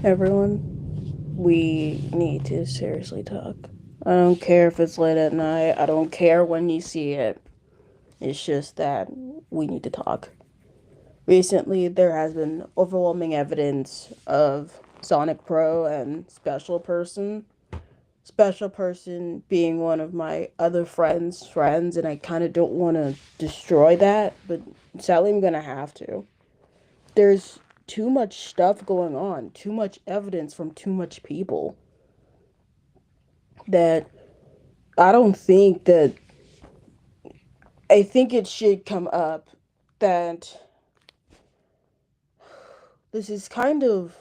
Everyone, we need to seriously talk. I don't care if it's late at night. I don't care when you see it. It's just that we need to talk. Recently, there has been overwhelming evidence of Sonic Pro and Special Person. Special Person being one of my other friends, and I kind of don't want to destroy that, but sadly, I'm gonna have to. There's too much stuff going on, too much evidence from too much people that I don't think that I think it should come up that this is kind of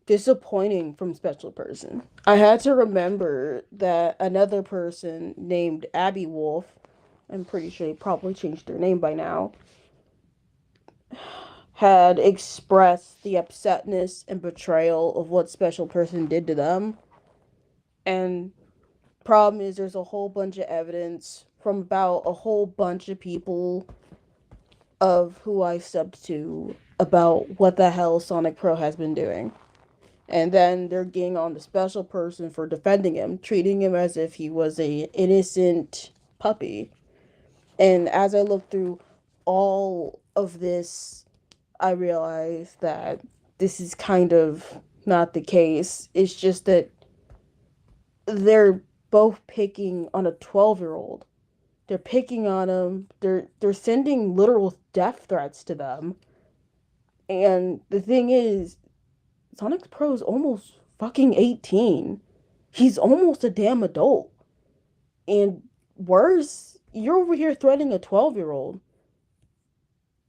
disappointing from Special Person. I had to remember that another person named Abby Wolf, I'm pretty sure they probably changed their name by now, had expressed the upsetness and betrayal of what Special Person did to them. And problem is there's a whole bunch of evidence from about a whole bunch of people of who I subbed to about what the hell Sonic Pro has been doing. And then they're getting on the Special Person for defending him, treating him as if he was a innocent puppy. And as I look through all of this, I realize that this is kind of not the case. It's just that they're both picking on a 12-year-old. They're picking on him. They're sending literal death threats to them. And the thing is, Sonic Pro is almost fucking 18. He's almost a damn adult. And worse, you're over here threatening a 12-year-old.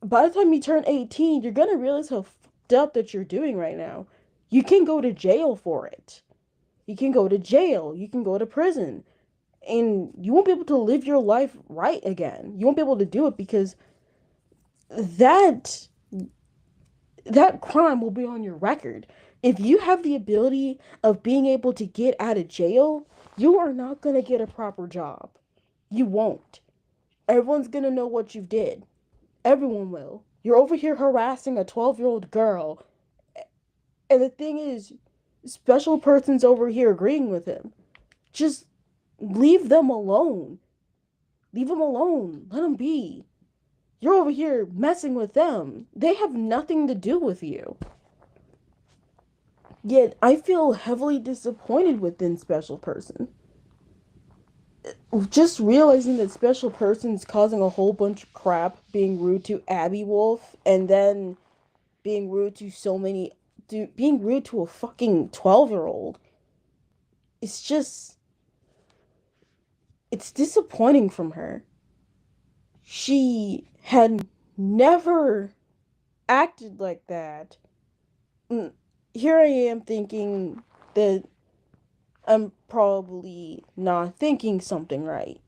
By the time you turn 18, you're gonna realize how fucked up that you're doing right now. You can go to jail for it. You can go to jail. You can go to prison. And you won't be able to live your life right again. You won't be able to do it because that that crime will be on your record. If you have the ability of being able to get out of jail, you are not going to get a proper job. You won't. Everyone's going to know what you did. Everyone will. You're over here harassing a 12-year-old girl. And the thing is, Special Person's over here agreeing with him. Just leave them alone. Leave them alone. Let them be. You're over here messing with them. They have nothing to do with you. Yet I feel heavily disappointed within Special Person. Just realizing that Special Person's causing a whole bunch of crap, being rude to Abby Wolf, and then being rude to so many, being rude to a fucking 12-year-old. It's just, it's disappointing from her. She had never acted like that. Here I am thinking that I'm probably not thinking something right.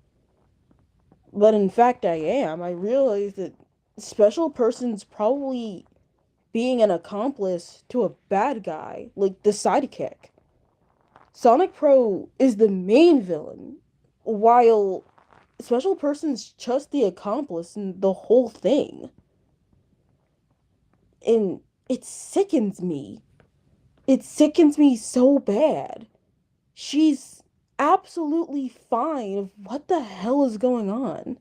But in fact, I am. I realize that Special Person's probably being an accomplice to a bad guy, like the sidekick. Sonic Pro is the main villain, while Special Person's just the accomplice in the whole thing. And it sickens me. It sickens me so bad. She's absolutely fine of what the hell is going on.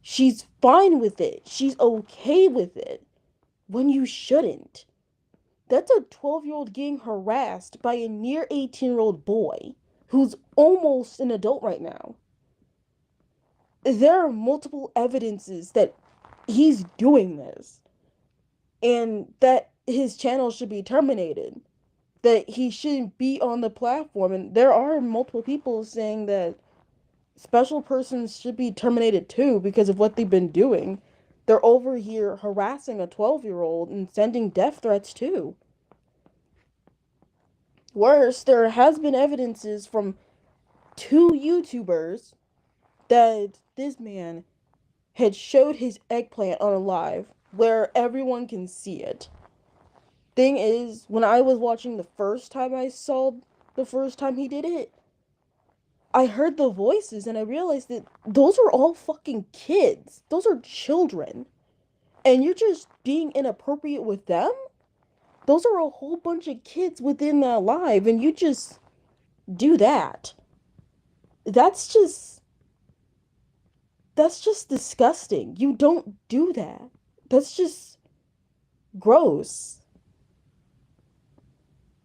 She's fine with it. She's okay with it when you shouldn't. That's a 12-year-old getting harassed by a near 18-year-old boy who's almost an adult right now. There are multiple evidences that he's doing this and that his channel should be terminated, that he shouldn't be on the platform. And there are multiple people saying that Special Persons should be terminated too because of what they've been doing. They're over here harassing a 12-year-old and sending death threats too. Worse, there has been evidences from two YouTubers that this man had showed his eggplant on a live where everyone can see it. Thing is, when I was watching the first time he did it, I heard the voices and I realized that those are all fucking kids. Those are children. And you're just being inappropriate with them? Those are a whole bunch of kids within that live, and you just do that. That's just that's just disgusting. You don't do that. That's just gross.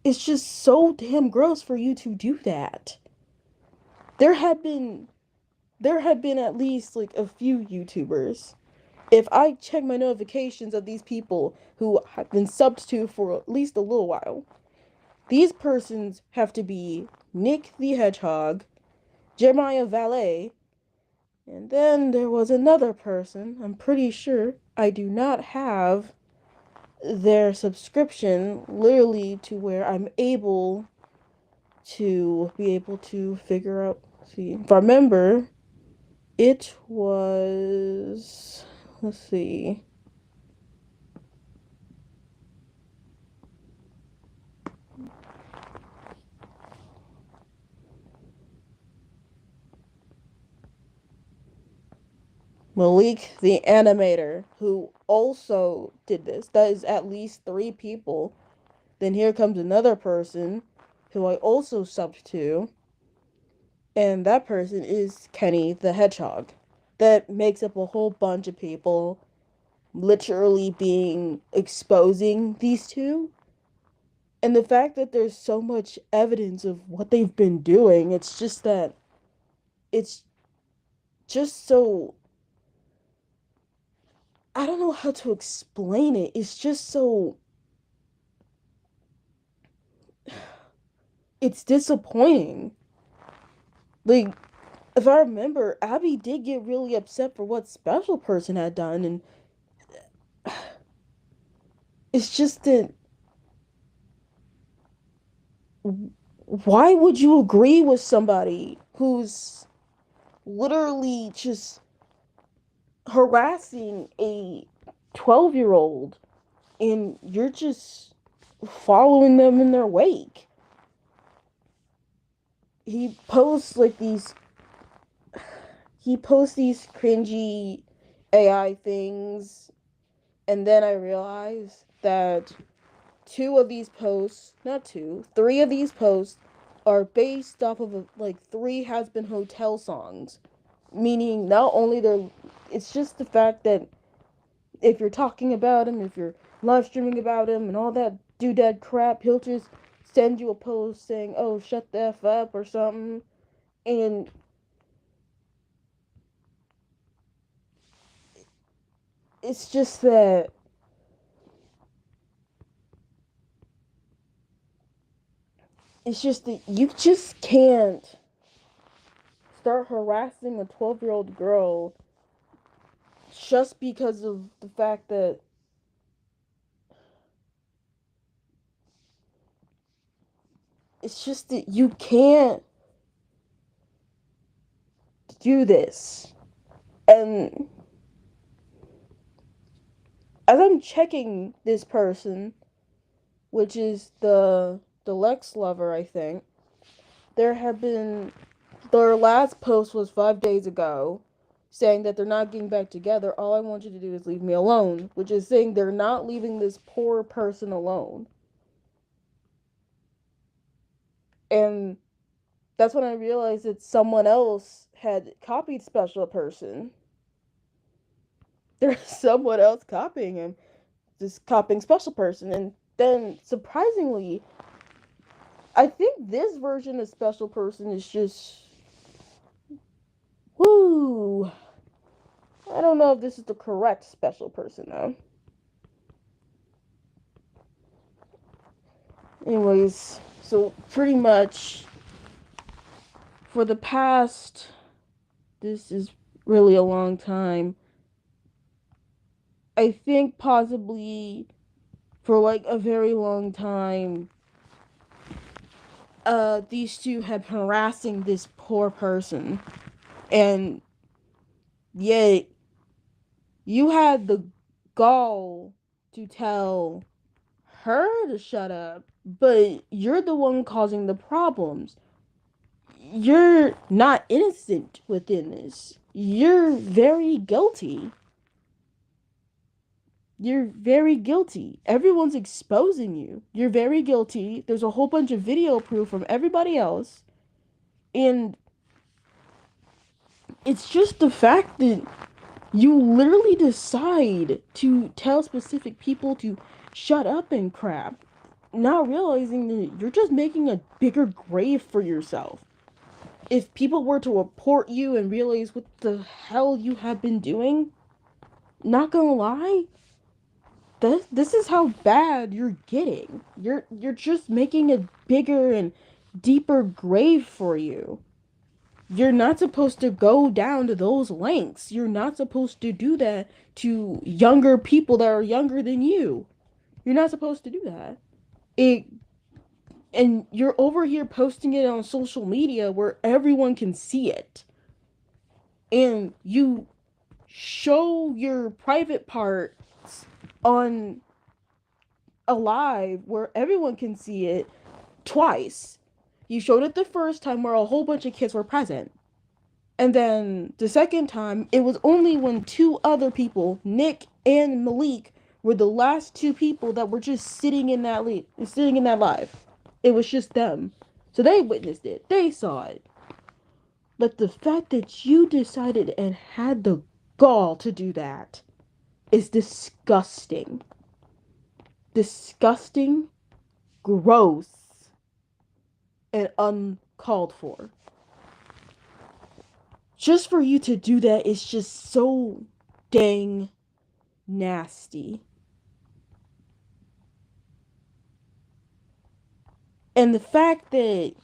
It's just so damn gross for you to do that. There had been there had been at least like a few YouTubers. If I check my notifications of these people who have been subbed to for at least a little while, these persons have to be Nick the Hedgehog, Jeremiah Valet, and then there was another person. I'm pretty sure I do not have their subscription literally to where I'm able to be able to figure out. See, if I remember, it was. Let's see. Malik the animator, who also did this. That is at least three people. Then here comes another person who I also subbed to, and that person is Kenny the Hedgehog. That makes up a whole bunch of people literally being exposing these two. And the fact that there's so much evidence of what they've been doing, it's just that it's just so I don't know how to explain it. It's just so it's disappointing. Like if I remember, Abby did get really upset for what Special Person had done, and it's just that why would you agree with somebody who's literally just harassing a 12-year-old and you're just following them in their wake? He posts like these he posts these cringy AI things, and then I realized that two of these posts, not two, three of these posts are based off of like three Has Been Hotel songs. Meaning, not only they're, it's just the fact that if you're talking about him, if you're live streaming about him, and all that doodad crap, he'll just send you a post saying, "Oh, shut the f up" or something, and it's just that you just can't start harassing a 12-year-old girl just because of the fact that it's just that you can't do this. And as I'm checking this person, which is the Lex lover, I think, there have been their last post was 5 days ago saying that they're not getting back together. All I want you to do is leave me alone, which is saying they're not leaving this poor person alone. And that's when I realized that someone else had copied Special Person. There's someone else copying him, just copying Special Person. And then, surprisingly, I think this version of Special Person is just. Woo! I don't know if this is the correct Special Person, though. Anyways, so pretty much for the past. This is really a long time. I think possibly for like a very long time, these two have been harassing this poor person, and yet you had the gall to tell her to shut up, but you're the one causing the problems. You're not innocent within this. You're very guilty. You're very guilty. Everyone's exposing you. You're very guilty. There's a whole bunch of video proof from everybody else. And it's just the fact that you literally decide to tell specific people to shut up and crap, not realizing that you're just making a bigger grave for yourself. If people were to report you and realize what the hell you have been doing, not gonna lie, this is how bad you're getting. You're just making a bigger and deeper grave for you. You're not supposed to go down to those lengths. You're not supposed to do that to younger people that are younger than you. You're not supposed to do that. It and you're over here posting it on social media where everyone can see it. And you show your private parts on a live where everyone can see it twice. You showed it the first time where a whole bunch of kids were present. And then the second time, it was only when two other people, Nick and Malik, were the last two people that were just sitting in that live. It was just them. So they witnessed it. They saw it. But the fact that you decided and had the gall to do that is disgusting. Disgusting, gross, and uncalled for. Just for you to do that is just so dang nasty. And the fact that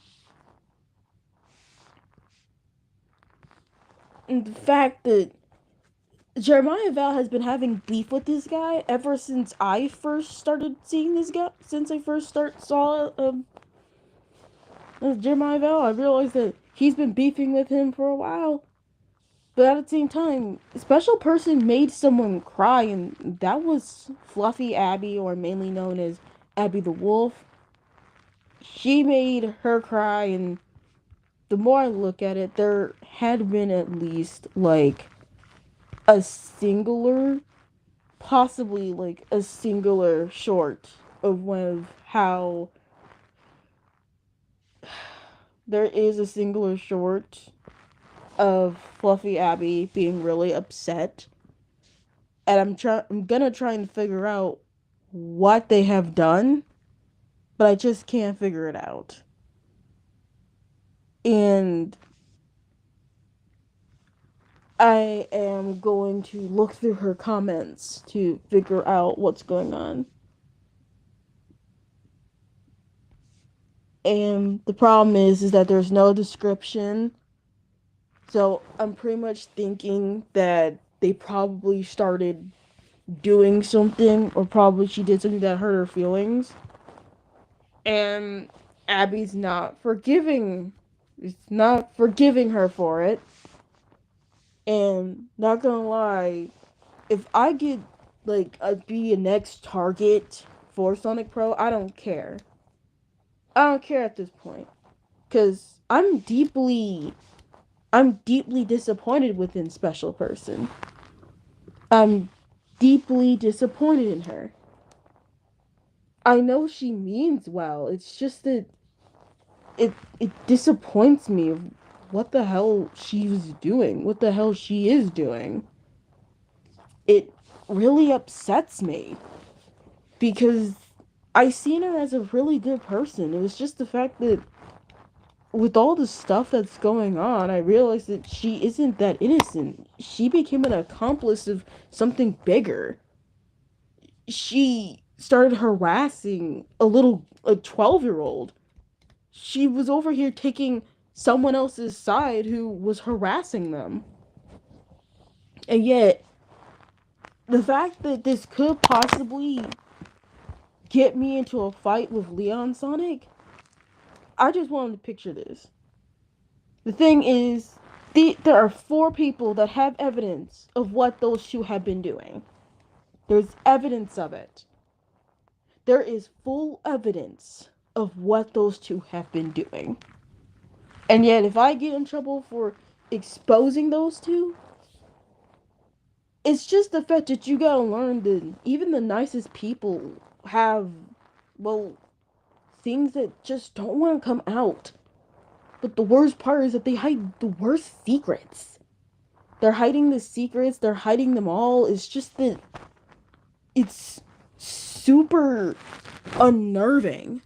Jeremiah Val has been having beef with this guy ever since I first started seeing this guy. Since I first saw Jeremiah Val, I realized that he's been beefing with him for a while. But at the same time, a special person made someone cry, and that was Fluffy Abby, or mainly known as Abby the Wolf. She made her cry, and the more I look at it, there had been at least like a singular, possibly like a singular short of one of how there is a singular short of Fluffy Abby being really upset, and I'm gonna try and figure out what they have done, but I just can't figure it out. And I am going to look through her comments to figure out what's going on. And the problem is that there's no description. So I'm pretty much thinking that they probably started doing something, or probably she did something that hurt her feelings. And Abby's not forgiving. It's not forgiving her for it. And not gonna lie, if I get like be a next target for Sonic Pro, I don't care. I don't care at this point, cause I'm deeply disappointed within Special Person. I'm deeply disappointed in her. I know she means well. It's just that it disappoints me of what the hell she was doing, what the hell she is doing. It really upsets me because I seen her as a really good person. It was just the fact that with all the stuff that's going on, I realized that she isn't that innocent. She became an accomplice of something bigger. She started harassing a 12-year-old. She was over here taking someone else's side who was harassing them. And yet, the fact that this could possibly get me into a fight with Leon Sonic, I just wanted to picture this. The thing is, there are four people that have evidence of what those two have been doing. There's evidence of it. There is full evidence of what those two have been doing. And yet, if I get in trouble for exposing those two, It's just the fact that you gotta learn that even the nicest people have, well, things that just don't want to come out. But the worst part is that they hide the worst secrets. They're hiding the secrets, they're hiding them all. It's just that it's super unnerving.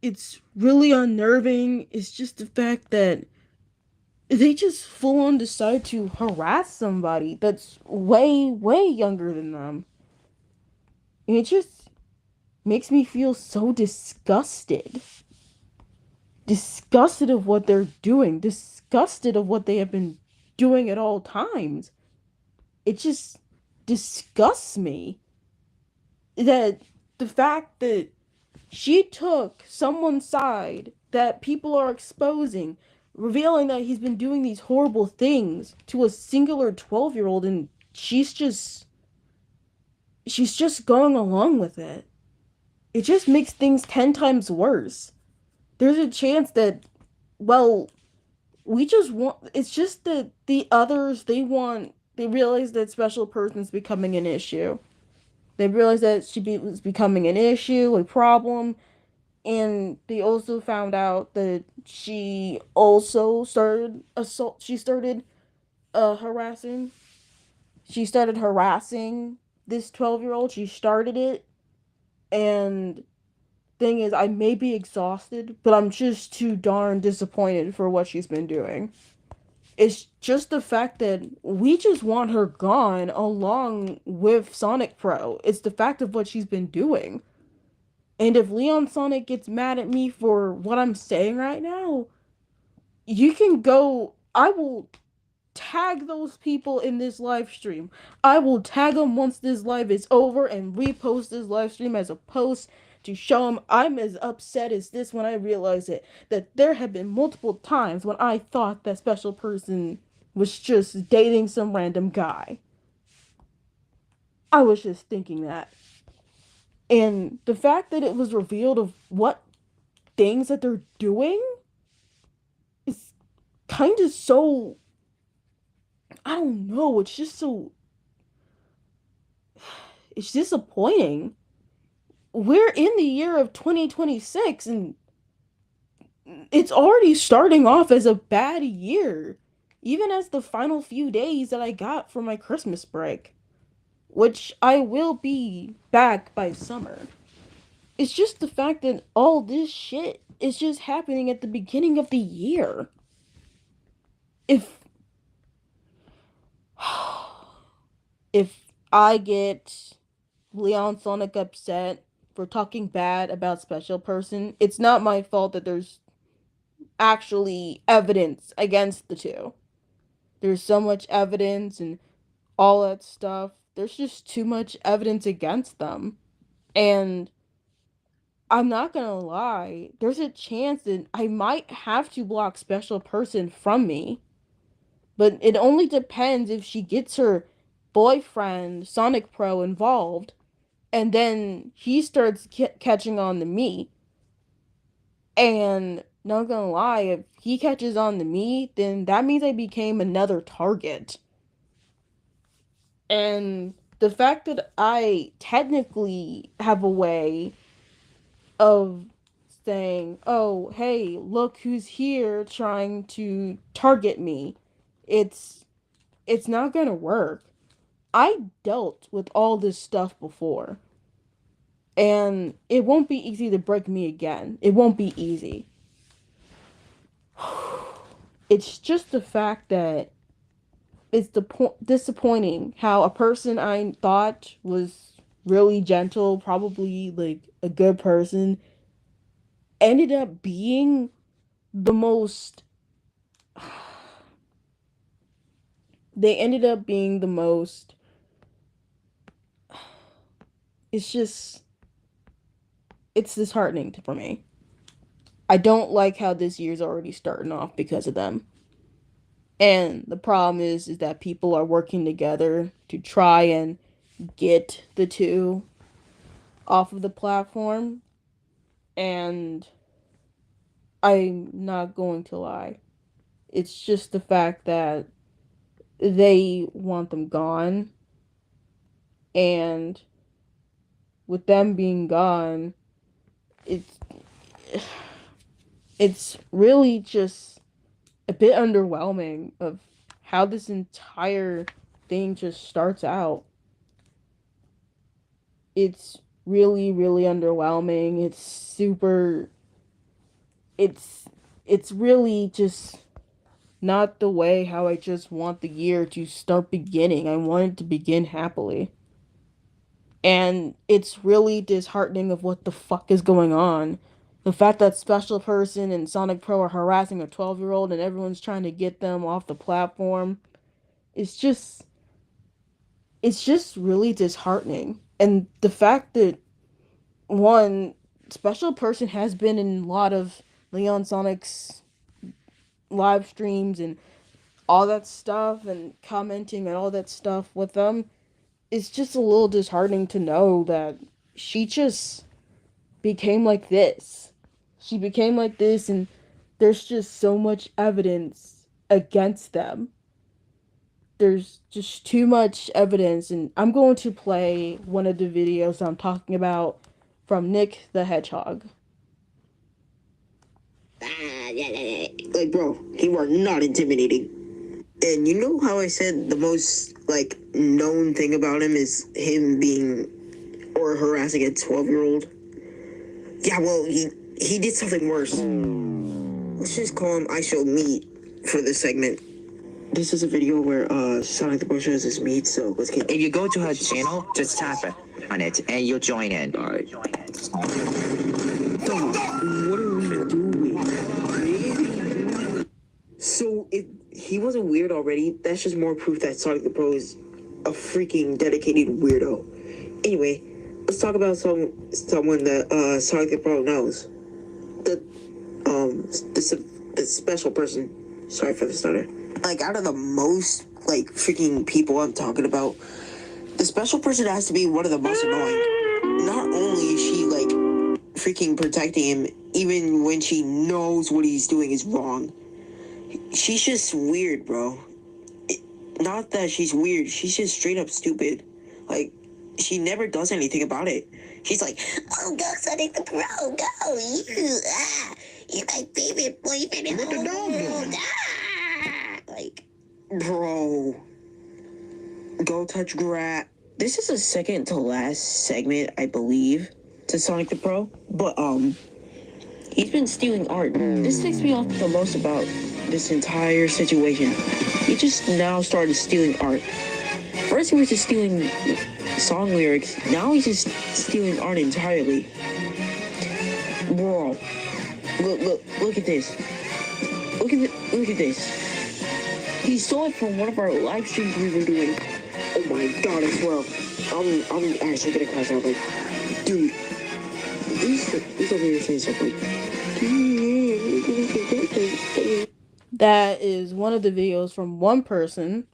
It's really unnerving. It's just the fact that they just full on decide to harass somebody that's way, way younger than them. And it just makes me feel so disgusted. Disgusted of what they're doing. Disgusted of what they have been doing at all times. It just disgusts me that the fact that she took someone's side that people are exposing, revealing that he's been doing these horrible things to a singular 12-year-old, and she's just going along with it. It just makes things 10 times worse. There's a chance that, well, we just want, it's just that the others, they realize that special person's becoming an issue. They realize that was becoming an issue, a problem, and they also found out that she also started assault. Harassing. She started harassing this 12-year-old. She started it, and thing is, I may be exhausted, but I'm just too darn disappointed for what she's been doing. It's just the fact that we just want her gone along with Sonic Pro. It's the fact of what she's been doing. And if Leon Sonic gets mad at me for what I'm saying right now, you can go. I will tag those people in this live stream. I will tag them once this live is over and repost this live stream as a post to show them I'm as upset as this when I realize it. That there have been multiple times when I thought that special person was just dating some random guy. I was just thinking that. And the fact that it was revealed of what things that they're doing is kind of so, I don't know, it's just so, it's disappointing. We're in the year of 2026 and it's already starting off as a bad year, even as the final few days that I got for my Christmas break, which I will be back by summer. It's just the fact that all this shit is just happening at the beginning of the year. If if I get Leon Sonic upset for talking bad about Special Person, it's not my fault that there's actually evidence against the two. There's so much evidence and all that stuff. There's just too much evidence against them. And I'm not gonna lie, there's a chance that I might have to block Special Person from me. But it only depends if she gets her boyfriend, Sonic Pro, involved, and then he starts catching on to me. And not gonna lie, if he catches on to me, then that means I became another target. And the fact that I technically have a way of saying, oh, hey, look who's here trying to target me, it's it's not gonna work. I dealt with all this stuff before, and it won't be easy to break me again. It won't be easy. It's just the fact that it's disappointing how a person I thought was really gentle, probably like a good person, ended up being the most. They ended up being the most. It's just. It's disheartening for me. I don't like how this year's already starting off because of them. And the problem is that people are working together to try and get the two off of the platform. And I'm not going to lie. It's just the fact that they want them gone. And with them being gone, it's it's really just a bit underwhelming of how this entire thing just starts out. It's really, really underwhelming. It's it's really just not the way how I just want the year to start beginning. I want it to begin happily. And it's really disheartening of what the fuck is going on. The fact that Special Person and Sonic Pro are harassing a 12-year-old and everyone's trying to get them off the platform. It's just it's just really disheartening. And the fact that one Special Person has been in a lot of Leon Sonic's live streams and all that stuff and commenting and all that stuff with them, it's just a little disheartening to know that she just became like this. She became like this, and there's just so much evidence against them. There's just too much evidence, and I'm going to play one of the videos I'm talking about from Nick the Hedgehog. Like, bro, you are not intimidating. And you know how I said the most, like, known thing about him is him being or harassing a 12-year-old? Yeah, well, he did something worse. Let's just call him I Show Meat for this segment. This is a video where Sonic the Pro shows his meat, so let's get... If you go to her channel, just tap on it and you'll join in. All right. Stop. What are we doing? So if he wasn't weird already, that's just more proof that Sonic the Pro is a freaking dedicated weirdo. Anyway, let's talk about someone that Sonic the Pro knows. The Special Person. Sorry for the stutter. Like, out of the most, like, freaking people I'm talking about, the Special Person has to be one of the most annoying. Not only is she, like, freaking protecting him, even when she knows what he's doing is wrong. She's just weird, bro. Not that she's weird, she's just straight up stupid. Like, she never does anything about it. She's like, oh, go Sonic the Pro, go, you, you're my favorite boyfriend in the whole world, Like, bro, go touch grass. This is the second to last segment, I believe, to Sonic the Pro, but, he's been stealing art. This takes me off the most about this entire situation. He just now started stealing art. First he was just stealing song lyrics, now he's just stealing art entirely. Bro, look at this. Look at this. He stole it from one of our live streams we were doing. Oh my god, I swear. I'm actually gonna crash out, like, dude. He's over here saying something. That is one of the videos from one person.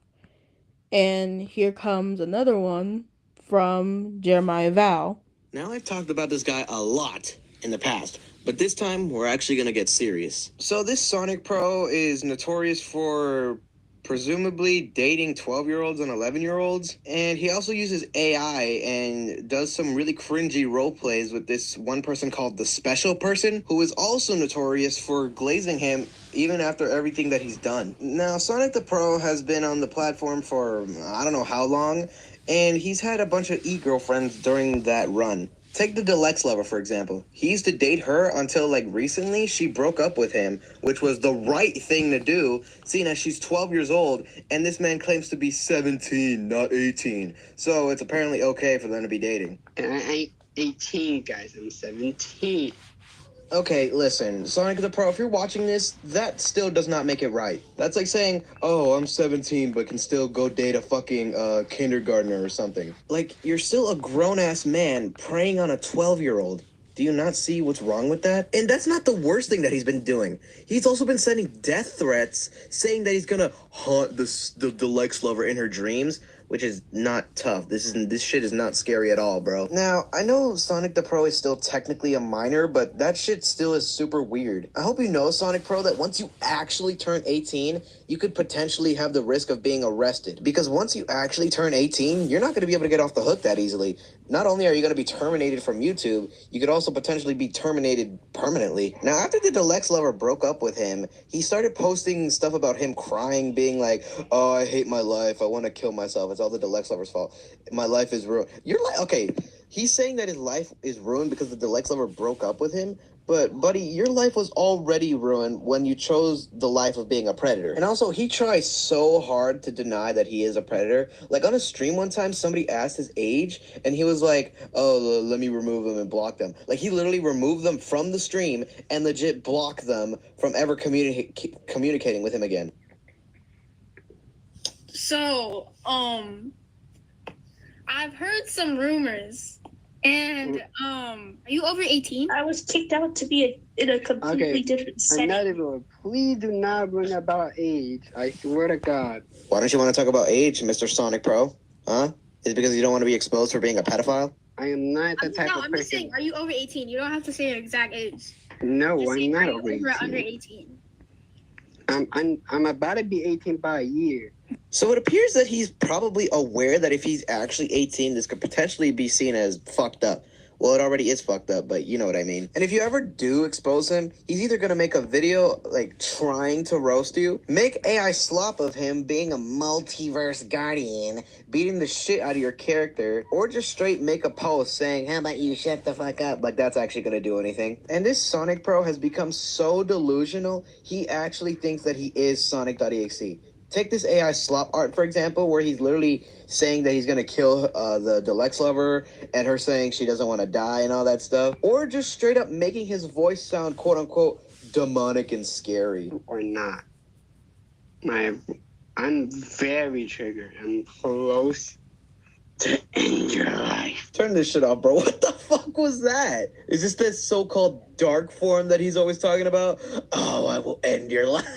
And here comes another one from Jeremiah Val. Now, I've talked about this guy a lot in the past, but this time we're actually going to get serious. So this Sonic Pro is notorious for presumably dating 12-year-olds and 11-year-olds, and he also uses AI and does some really cringy role plays with this one person called the Special Person, who is also notorious for glazing him even after everything that he's done. Now, Sonic the Pro has been on the platform for I don't know how long, and he's had a bunch of e-girlfriends during that run. Take the Deluxe Lover, for example. He used to date her until, like, recently she broke up with him, which was the right thing to do, seeing as she's 12 years old, and this man claims to be 17, not 18. So it's apparently okay for them to be dating. And I ain't 18, guys. I'm 17. Okay, listen, Sonic the Pro, if you're watching this, that still does not make it right. That's like saying, oh, I'm 17, but can still go date a fucking kindergartner or something. Like, you're still a grown-ass man preying on a 12-year-old. Do you not see what's wrong with that? And that's not the worst thing that he's been doing. He's also been sending death threats, saying that he's gonna haunt the Deluxe Lover in her dreams. which is not tough. This shit is not scary at all, bro. Now, I know Sonic the Pro is still technically a minor, but that shit still is super weird. I hope you know, Sonic Pro, that once you actually turn 18, you could potentially have the risk of being arrested. Because once you actually turn 18, you're not going to be able to get off the hook that easily. Not only are you going to be terminated from YouTube, you could also potentially be terminated permanently. Now, after the Deluxe Lover broke up with him, he started posting stuff about him crying, being like, oh, I hate my life. I want to kill myself. It's all the Deluxe Lover's fault. My life is ruined. You're like, okay, he's saying that his life is ruined because the Deluxe Lover broke up with him. But, buddy, your life was already ruined when you chose the life of being a predator. And also, he tries so hard to deny that he is a predator. Like, on a stream one time, somebody asked his age, and he was like, oh, let me remove them and block them. Like, he literally removed them from the stream and legit blocked them from ever communicating with him again. So, I've heard some rumors. And are you over 18? I was kicked out to be in a completely different setting. Another one. Please do not bring about age. I swear to God. Why don't you want to talk about age, Mr. Sonic Pro? Huh? Is it because you don't want to be exposed for being a pedophile? I am not the type of I'm person. just saying, are you over 18? You don't have to say your exact age. No, Just say, I'm are not you over 18. under 18. I'm about to be 18 by a year. So it appears that he's probably aware that if he's actually 18, this could potentially be seen as fucked up. Well, it already is fucked up, but you know what I mean. And if you ever do expose him, he's either going to make a video, like, trying to roast you, make AI slop of him being a multiverse guardian, beating the shit out of your character, or just straight make a post saying, how about you shut the fuck up? Like, that's actually going to do anything. And this Sonic Pro has become so delusional, he actually thinks that he is Sonic.exe. Take this AI slop art, for example, where he's literally saying that he's going to kill the Deluxe Lover and her saying she doesn't want to die and all that stuff. Or just straight up making his voice sound, quote unquote, demonic and scary. Or not. I'm very triggered. I'm close to end your life. Turn this shit off, bro. What the fuck was that? Is this the so-called dark form that he's always talking about? Oh, I will end your life.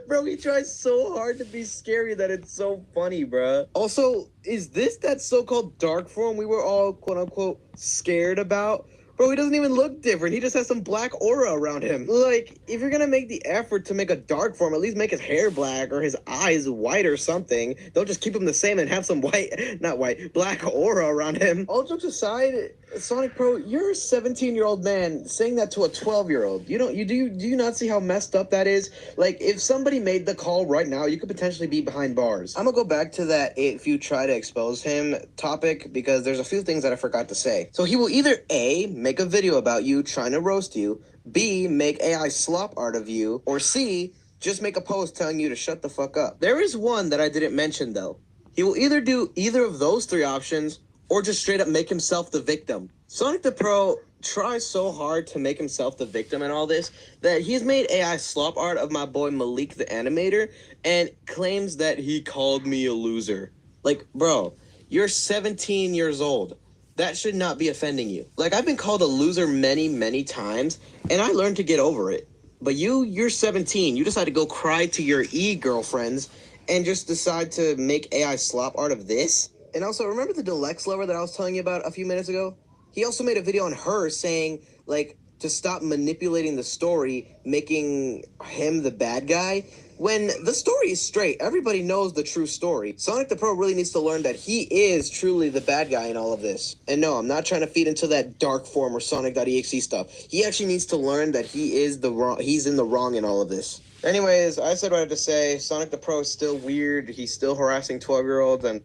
Bro, he tries so hard to be scary that it's so funny, bro. Also, is this that so-called dark form we were all, quote-unquote, scared about? Bro, he doesn't even look different. He just has some black aura around him. Like, if you're gonna make the effort to make a dark form, at least make his hair black or his eyes white or something. Don't just keep him the same and have some black aura around him. All jokes aside, Sonic Pro, you're a 17-year-old man saying that to a 12-year-old. Do you not see how messed up that is? Like, if somebody made the call right now, you could potentially be behind bars. I'm gonna go back to that if you try to expose him topic, because there's a few things that I forgot to say. So he will either A, make a video about you trying to roast you, B, make AI slop art of you, or C, just make a post telling you to shut the fuck up. There is one that I didn't mention, though. He will either do either of those three options, or just straight up make himself the victim. Sonic the Pro tries so hard to make himself the victim and all this that he's made AI slop art of my boy Malik the Animator and claims that he called me a loser. Like, bro, you're 17 years old. That should not be offending you. Like, I've been called a loser many, many times, and I learned to get over it. But you're 17. You decide to go cry to your e-girlfriends and just decide to make AI slop art of this? And also, remember the Deluxe Lover that I was telling you about a few minutes ago? He also made a video on her saying, like, to stop manipulating the story, making him the bad guy. When the story is straight, everybody knows the true story. Sonic the Pro really needs to learn that he is truly the bad guy in all of this. And no, I'm not trying to feed into that dark form or Sonic.exe stuff. He actually needs to learn that he's in the wrong in all of this. Anyways, I said what I had to say. Sonic the Pro is still weird. He's still harassing 12-year-olds and...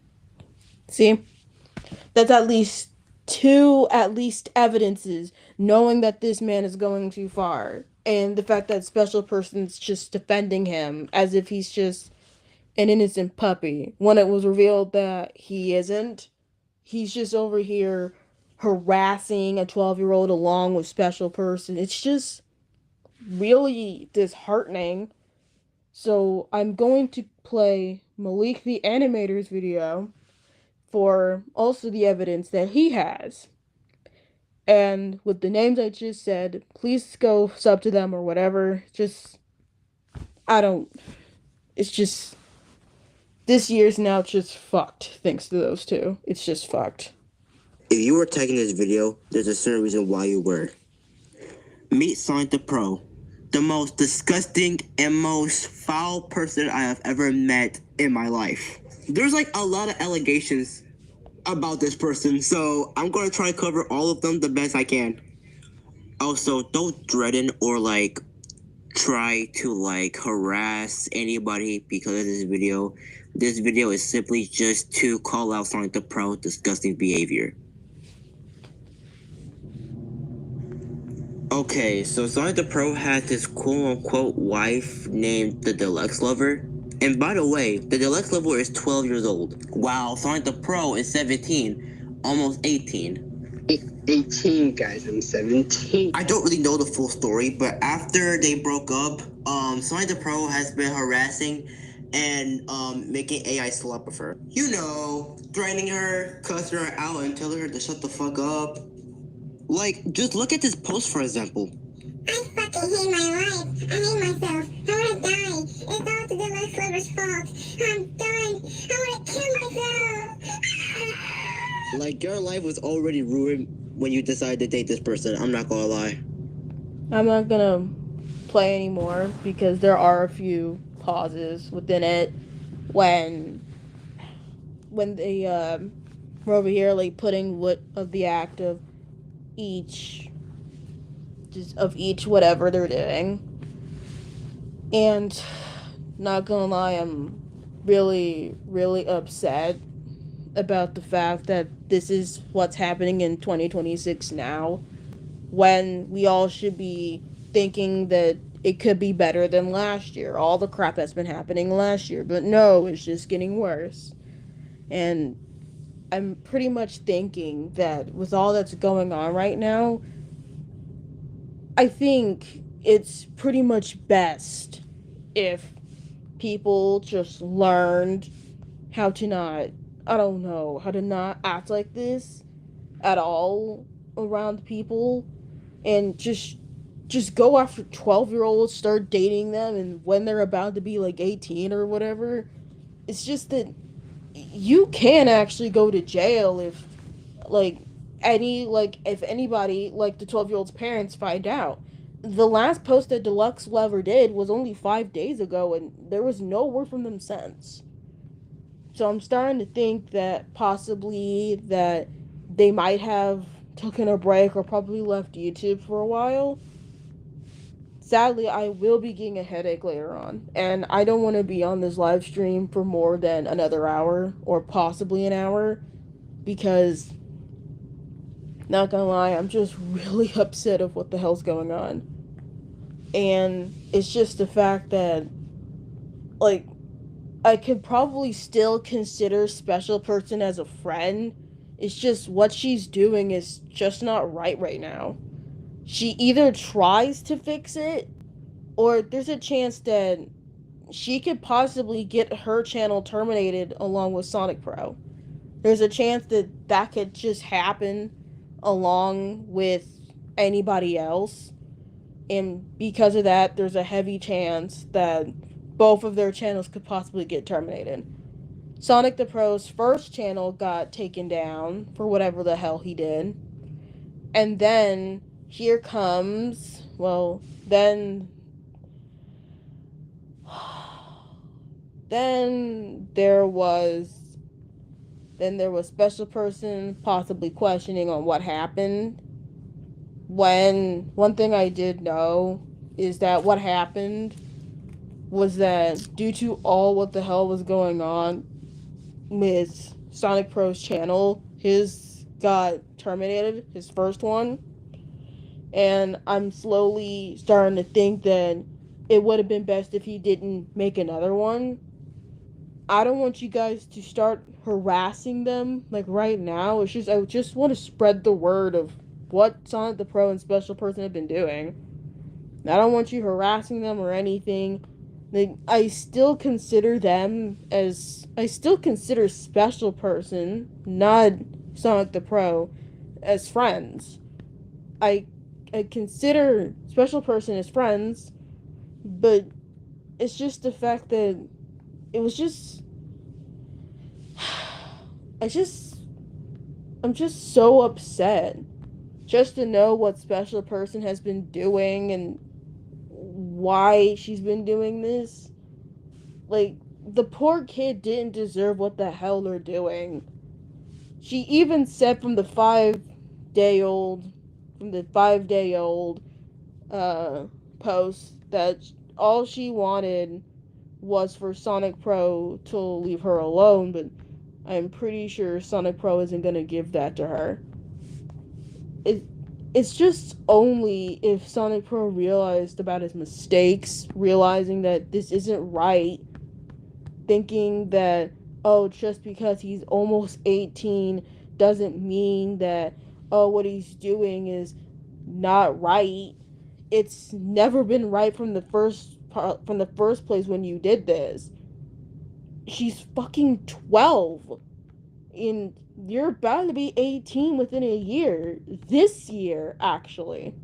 See? That's at least two evidences knowing that this man is going too far. And the fact that Special Person's just defending him as if he's just an innocent puppy. When it was revealed that he isn't. He's just over here harassing a 12-year-old along with Special Person. It's just really disheartening. So I'm going to play Malik the Animator's video for also the evidence that he has. And with the names I just said, please go sub to them or whatever. It's just this year's now just fucked thanks to those two. It's just fucked. If you were tagging this video, there's a certain reason why you were. Meet Sonic the Pro, the most disgusting and most foul person I have ever met in my life. There's like a lot of allegations about this person, so I'm gonna try to cover all of them the best I can. Also, don't threaten or like try to like harass anybody because of this video. This video is simply just to call out Sonic the Pro disgusting behavior. Okay, so Sonic the Pro had this quote-unquote wife named the Deluxe Lover. And by the way, the Deluxe Lover is 12 years old. Wow, Sonic the Pro is 17, almost 18. 18, guys, I'm 17. I don't really know the full story, but after they broke up, Sonic the Pro has been harassing and making AI slap with her. You know, threatening her, cussing her out, and telling her to shut the fuck up. Like, just look at this post, for example. I fucking hate my life. I hate myself. I wanna die. It's all the Deluxe Lover's fault. I'm done. I wanna kill myself. Like, your life was already ruined when you decided to date this person. I'm not gonna lie. I'm not gonna play anymore because there are a few pauses within it when they were over here like putting what of the act of each whatever they're doing. And not gonna lie, I'm really, really upset about the fact that this is what's happening in 2026 now, when we all should be thinking that it could be better than last year. All the crap that's been happening last year, but no, it's just getting worse. And I'm pretty much thinking that with all that's going on right now, I think it's pretty much best if people just learned how to not act like this at all around people, and just go after 12-year-olds, start dating them, and when they're about to be like 18 or whatever. It's just that you can actually go to jail if anybody, like the 12-year-old's parents, find out. The last post that Deluxe Lover did was only 5 days ago, and there was no word from them since. So I'm starting to think that possibly that they might have taken a break or probably left YouTube for a while. Sadly, I will be getting a headache later on, and I don't want to be on this live stream for more than another hour or possibly an hour, because, not gonna lie, I'm just really upset of what the hell's going on. And it's just the fact that, like, I could probably still consider Special Person as a friend. It's just what she's doing is just not right now. She either tries to fix it, or there's a chance that she could possibly get her channel terminated along with Sonic Pro. There's a chance that that could just happen along with anybody else. And because of that, there's a heavy chance that both of their channels could possibly get terminated. Sonic the Pro's first channel got taken down for whatever the hell he did. And then here comes, then there was Special Person possibly questioning on what happened. When one thing I did know is that what happened was that due to all what the hell was going on with Sonic Pro's channel, his got terminated, his first one. And I'm slowly starting to think that it would have been best if he didn't make another one. I don't want you guys to start harassing them like right now. It's just I just want to spread the word of what Sonic the Pro and Special Person have been doing. I don't want you harassing them or anything. Like, I still consider Special Person, not Sonic the Pro, as friends. I consider Special Person as friends, but it's just the fact that it was just I just I'm just so upset just to know what special person has been doing and why she's been doing this. Like, the poor kid didn't deserve what the hell they're doing. She even said from the 5-day old uh post that all she wanted was for Sonic Pro to leave her alone, but I'm pretty sure Sonic Pro isn't gonna give that to her. It it's just only if Sonic Pro realized about his mistakes, realizing that this isn't right, thinking that, oh, just because he's almost 18 doesn't mean that, oh, what he's doing is not right. It's never been right from the first place when you did this. She's fucking 12. And you're about to be 18 within a year. This year, actually.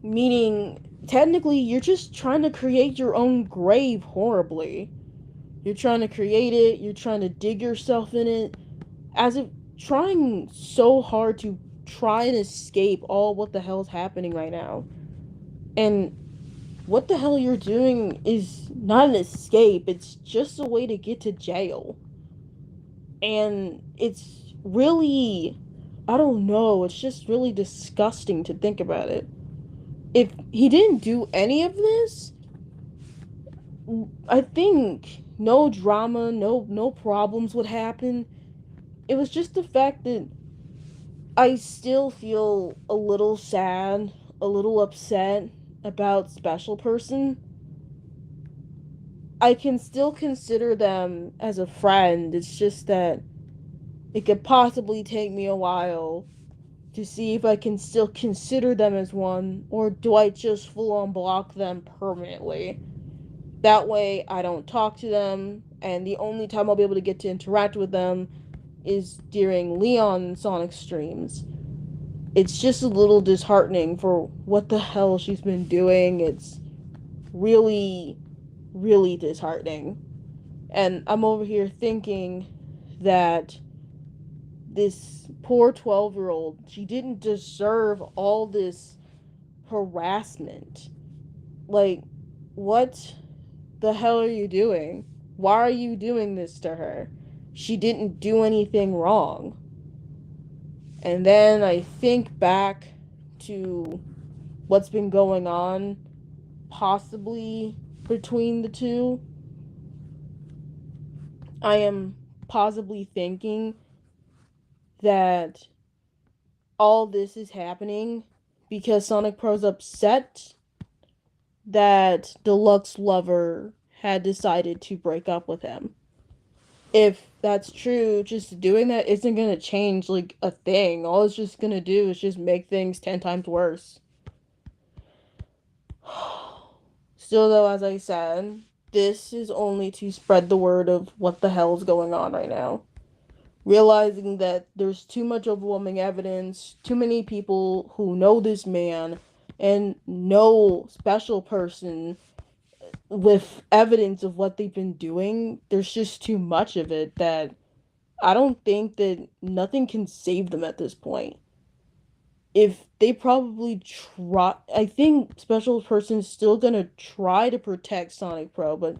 Meaning, technically, you're just trying to create your own grave horribly. You're trying to create it, you're trying to dig yourself in it, as if trying so hard to try and escape all what the hell's happening right now. And what the hell you're doing is not an escape, it's just a way to get to jail. And it's really, I don't know, it's just really disgusting to think about it. If he didn't do any of this, I think no drama, no problems would happen. It was just the fact that I still feel a little sad, a little upset about Special Person. I can still consider them as a friend. It's just that it could possibly take me a while to see if I can still consider them as one, or do I just full on block them permanently? That way, I don't talk to them, and the only time I'll be able to get to interact with them is during Leon and Sonic streams. It's just a little disheartening for what the hell she's been doing. It's really, really disheartening. And I'm over here thinking that this poor 12-year-old, she didn't deserve all this harassment. Like, what the hell are you doing? Why are you doing this to her? She didn't do anything wrong. And then I think back to what's been going on, possibly between the two. I am possibly thinking that all this is happening because Sonic Pro's upset that Deluxe Lover had decided to break up with him. If that's true, just doing that isn't gonna change like a thing. All it's just gonna do is just make things 10 times worse. Still though, as I said, this is only to spread the word of what the hell's going on right now. Realizing that there's too much overwhelming evidence, too many people who know this man, and no Special Person with evidence of what they've been doing. There's just too much of it that I don't think that nothing can save them at this point. If they probably try, I think Special Person's still gonna try to protect Sonic Pro, but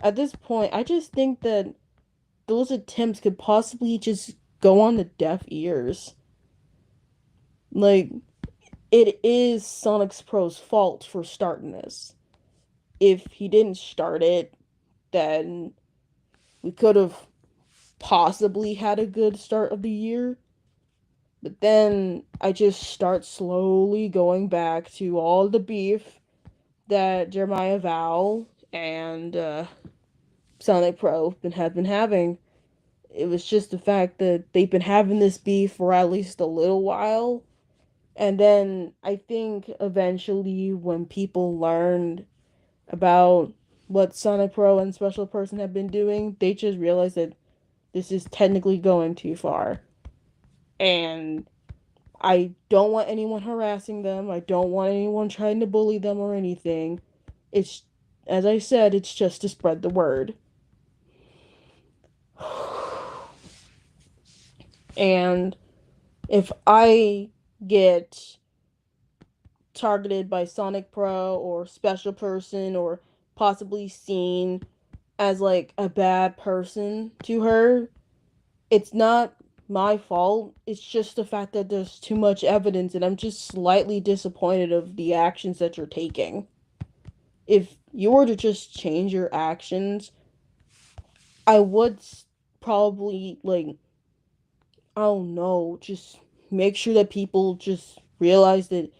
at this point, I just think that those attempts could possibly just go on the deaf ears. Like, it is Sonic Pro's fault for starting this. If he didn't start it, then we could have possibly had a good start of the year. But then I just start slowly going back to all the beef that Jeremiah Vow and Sonic Pro have been having. It was just the fact that they've been having this beef for at least a little while. And then I think eventually when people learned about what Sonic Pro and Special Person have been doing, they just realized that this is technically going too far. And I don't want anyone harassing them. I don't want anyone trying to bully them or anything. It's, as I said, it's just to spread the word. And if I get targeted by Sonic Pro or Special Person or possibly seen as like a bad person to her, it's not my fault. It's just the fact that there's too much evidence and I'm just slightly disappointed of the actions that you're taking. If you were to just change your actions, I would probably like, I don't know, just make sure that people just realize that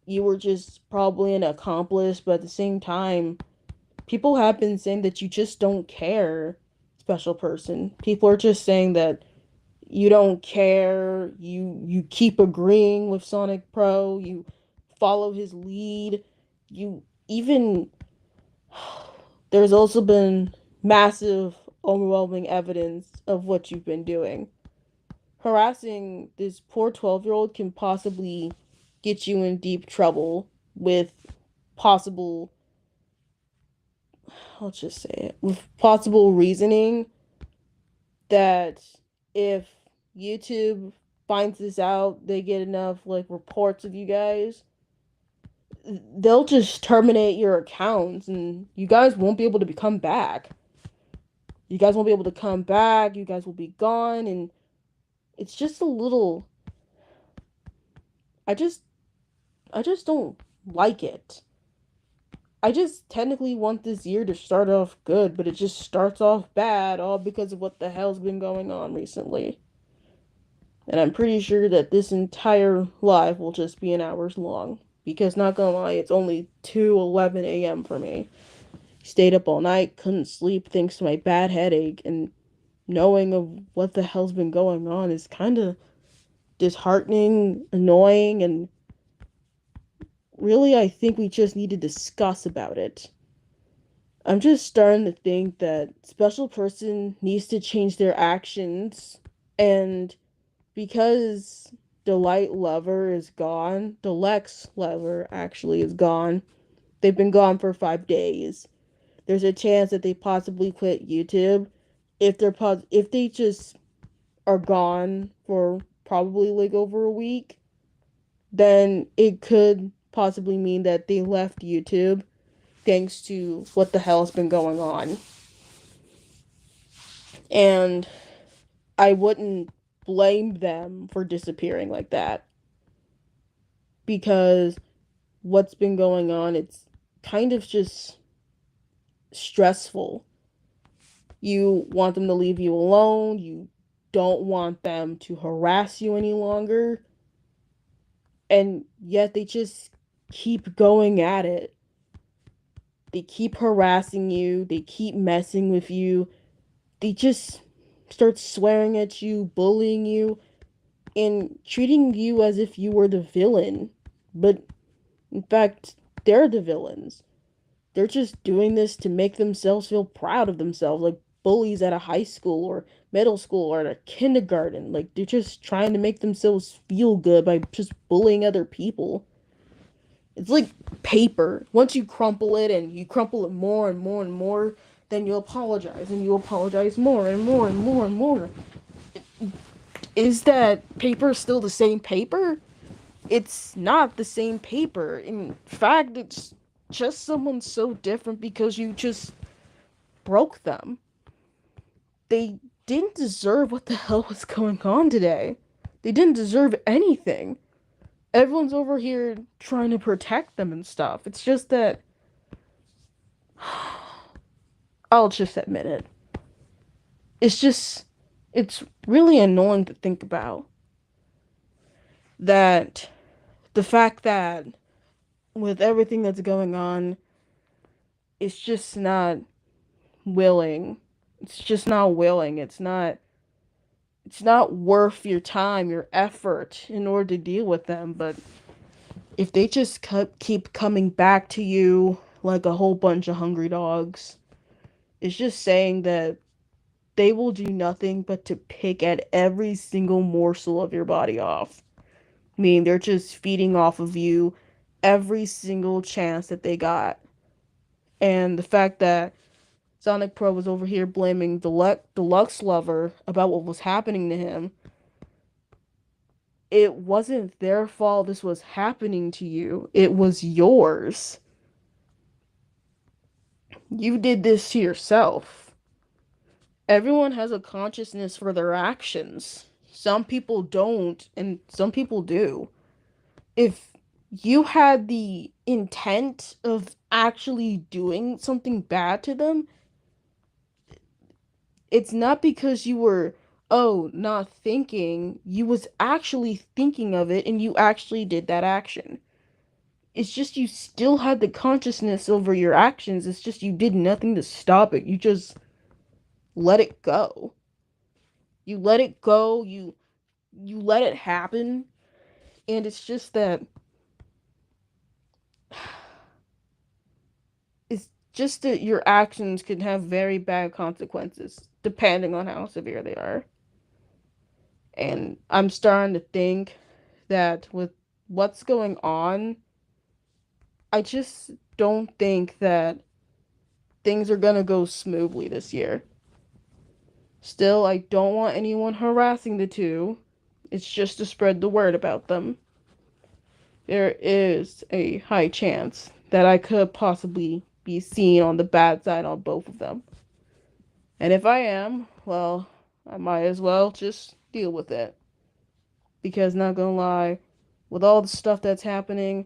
you were just probably an accomplice, but at the same time, people have been saying that you just don't care, Special Person. People are just saying that you don't care, you keep agreeing with Sonic Pro, you follow his lead, you even there's also been massive overwhelming evidence of what you've been doing. Harassing this poor 12-year-old can possibly get you in deep trouble with possible, let's just say it, with possible reasoning that if YouTube finds this out, they get enough like reports of you guys, they'll just terminate your accounts and you guys won't be able to come back. You guys won't be able to come back, you guys will be gone, and it's just a little, I just don't like it. I just technically want this year to start off good, but it just starts off bad, all because of what the hell's been going on recently. And I'm pretty sure that this entire live will just be an hour's long. Because, not gonna lie, it's only 2:11 a.m. for me. Stayed up all night, couldn't sleep thanks to my bad headache, and knowing of what the hell's been going on is kind of disheartening, annoying, and really, I think we just need to discuss about it. I'm just starting to think that Special Person needs to change their actions, and because Delight Lover is gone, Deluxe Lover actually is gone. They've been gone for 5 days. There's a chance that they possibly quit YouTube. If they just are gone for probably like over a week, then it could possibly mean that they left YouTube thanks to what the hell's been going on. And I wouldn't blame them for disappearing like that. Because what's been going on, it's kind of just stressful. You want them to leave you alone. You don't want them to harass you any longer. And yet they just keep going at it. They keep harassing you. They keep messing with you. They just start swearing at you, bullying you, and treating you as if you were the villain. But in fact, they're the villains. They're just doing this to make themselves feel proud of themselves, like bullies at a high school or middle school or at a kindergarten. Like, they're just trying to make themselves feel good by just bullying other people. It's like paper. Once you crumple it and you crumple it more and more and more, then you apologize and you apologize more and more and more and more. Is that paper still the same paper? It's not the same paper. In fact, it's just someone so different because you just broke them. They didn't deserve what the hell was going on today. They didn't deserve anything. Everyone's over here trying to protect them and stuff. It's just that I'll just admit it. It's really annoying to think about that the fact that with everything that's going on, it's just not willing. It's just not willing. It's not worth your time, your effort in order to deal with them. But if they just keep coming back to you like a whole bunch of hungry dogs, it's just saying that they will do nothing but to pick at every single morsel of your body off. I mean, they're just feeding off of you every single chance that they got. And the fact that Sonic Pro was over here blaming Deluxe Lover about what was happening to him. It wasn't their fault this was happening to you. It was yours. You did this to yourself. Everyone has a consciousness for their actions. Some people don't, and some people do. If you had the intent of actually doing something bad to them, it's not because you were, not thinking. You was actually thinking of it, and you actually did that action. It's just you still had the consciousness over your actions. It's just you did nothing to stop it. You just let it go. You let it go. You let it happen. And it's just that your actions can have very bad consequences depending on how severe they are. And I'm starting to think that with what's going on, I just don't think that things are gonna go smoothly this year. Still, I don't want anyone harassing the two. It's just to spread the word about them. There is a high chance that I could possibly be seen on the bad side on both of them. And if I am, well, I might as well just deal with it. Because, not gonna lie, with all the stuff that's happening,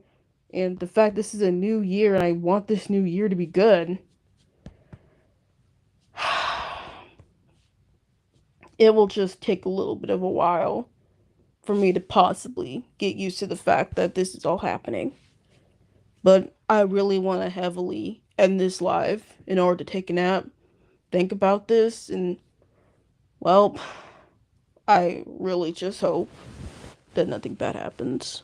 and the fact this is a new year and I want this new year to be good, it will just take a little bit of a while for me to possibly get used to the fact that this is all happening. But I really want to heavily end this live in order to take a nap, think about this, and, well, I really just hope that nothing bad happens.